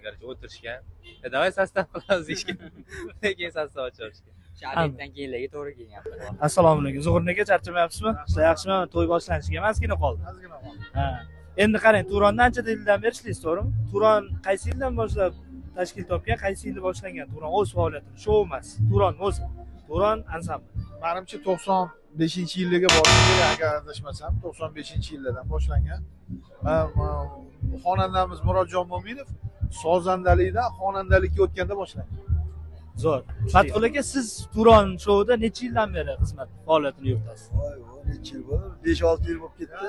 короче, o'tirishgan. Давай sostav qilamiz deyishgan. Keyin sostav ochishgan. Shadetdan keyinlarga to'g'ri kelyapti. Assalomu alaykum. Zuhurni aka charchamayapsizmi? Sizlar yaxshimi? To'y boshlanishiga ozgina qoldi. Ozgina qoldi. Ha. Endi qarang, Turonda ancha yildan beri ishlaysiz, to'g'rimi? Turon qaysi yildan boshlab tashkil topgan, qaysi yilda boshlangan Turon o'z faoliyatini? Shou emas, Turon o'zi. Turon ansambl. Menimcha 95-yillarga borgan, agar adashmasam, 95-yillardan boshlangan. Xonandamiz Murodjon Mo'minov sozandalikdan xonandalikka o'tganda boshlangan. Zo'r. Fatqul aka, siz Turon shouda necha yildan beri xizmat faoliyatini yuritasiz? Voy, necha yil bo'ldi? 5-6 yil bo'lib ketdi.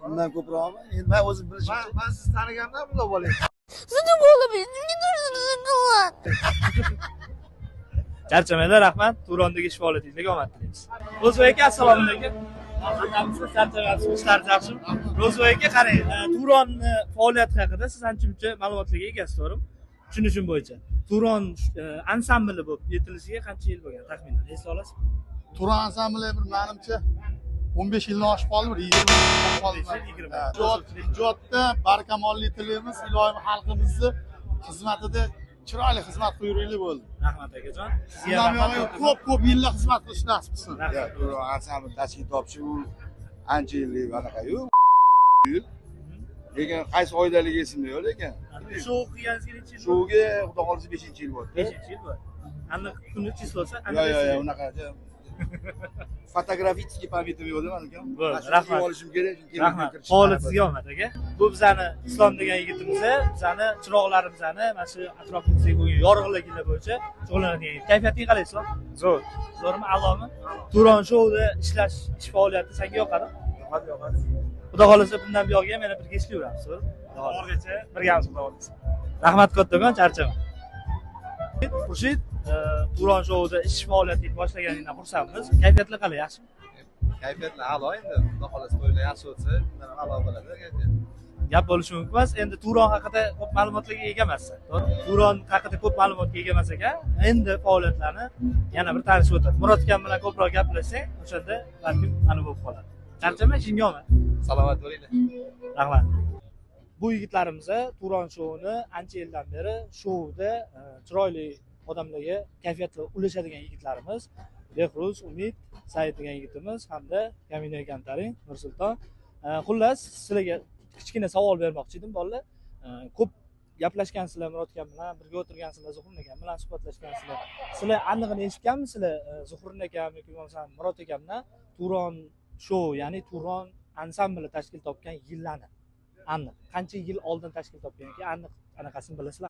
Undan ko'proqmi? Endi men o'zim bilishim. Men sizni tanigandan bunday bo'layapti. Charchamanglar, rahmat. Turondagi ish faoliyatingizga omad tilaymiz. Ro'zvoy aka, assalomu alaykum. Charchamayapsizmi? Ishlaringiz yaxshimi? Ro'zvoy aka, qarang, Turon faoliyati haqida siz ancha-muncha ma'lumotlarga egasiz, to'g'rimi? Tushunishim bo'yicha. Turon ansambli bo'lib yetilishiga qancha yil bo'lgan taxminan? Esla olasizmi? Turon ansambli bir menimcha 15 yildan oshib qoldi, bir 20 yil qoldi. 20. Ijodda barkamollik tilaymiz, ilohim xalqimizni xizmatida chiroyli xizmat qilinglar bo'ldi. Rahmat akajon. Sizga Sizlarga rahmat. ko'p yillar xizmat qilish nasib qilsin. Turon ansambl tashkil topishi u ancha yillik anaqa-yu. Lekin qaysi oydaligi esimda yo'q lekin. Shou qilganingizga necha yil? Shouga xudo xolisa 5-yil bo'ldi. 5-yil bo'ldi. Aniq kuni chizlosa, Yo'q, unaqa. Fotografический памяtim yo'qda menga. Rahmat. Olishim kerak. Rahmat. Faoliyat sizga omad aka. Bu bizani Islom degan yigitimiz, bizani chiroqlarimizni mana shu atrofimizga bo'lgan yorug'liklar bo'yicha shug'ullanadigan yigit. Kayfiyating qalay Islom? Zo'r. Zo'rmi? A'lomi? Turon shouda ishlash, ish faoliyati senga yoqadi? Yoqadi. Xudo xolisa bundan buyog'iga ham yana birga ishlayveramiz, to'g'ri? Oxirigacha birgamiz, xudo xolisa. Rahmat kattakon, charchama. Xurshid, Turon shouda ish faoliyatini boshlaganingdan xursandmiz. Kayfiyatlar qalay, yaxshimi? Kayfiyatlar a'lo endi. Xudo xolasa to'ylar yaxshi o'tsa, bundan a'lo bo'ladi kayfiyat. Gap bo'lishi mumkin emas. Endi Turon haqida ko'p ma'lumotlarga ega emassan. To'g'ri? Turon haqida ko'p ma'lumotga ega emas ekan. Endi faoliyatlarni yana bir tanishib o'tadi. Murod akam bilan ko'proq gaplashsang, o'shanda balkim aniq bo'lib qoladi. Charchama, ishingga omad. Salomat bo'linglar. Rahmat. Bu yigitlarimiz Turon shouini ancha yildan beri shouda chiroyli odamlarga kayfiyatli ulashadigan yigitlarimiz. Behruz, Umid, Said degan yigitimiz hamda Kamina Kantarin, Nursulton. Xullas, sizlarga kichkina savol bermoqchi edim, bolalar. Ko'p gaplashgansizlar Murod akam bilan, birga o'tirgansizlar, Zuhur akam bilan suhbatlashgansizlar. Sizlar aniqini eshitganmisizlar? Zuhur akam yoki bo'lmasa Murod akamdan Turon shou, ya'ni Turon ansambli tashkil topgan yillarni aniq. Qancha yil oldin tashkil topgan yoki aniq anaqasini bilasizlar?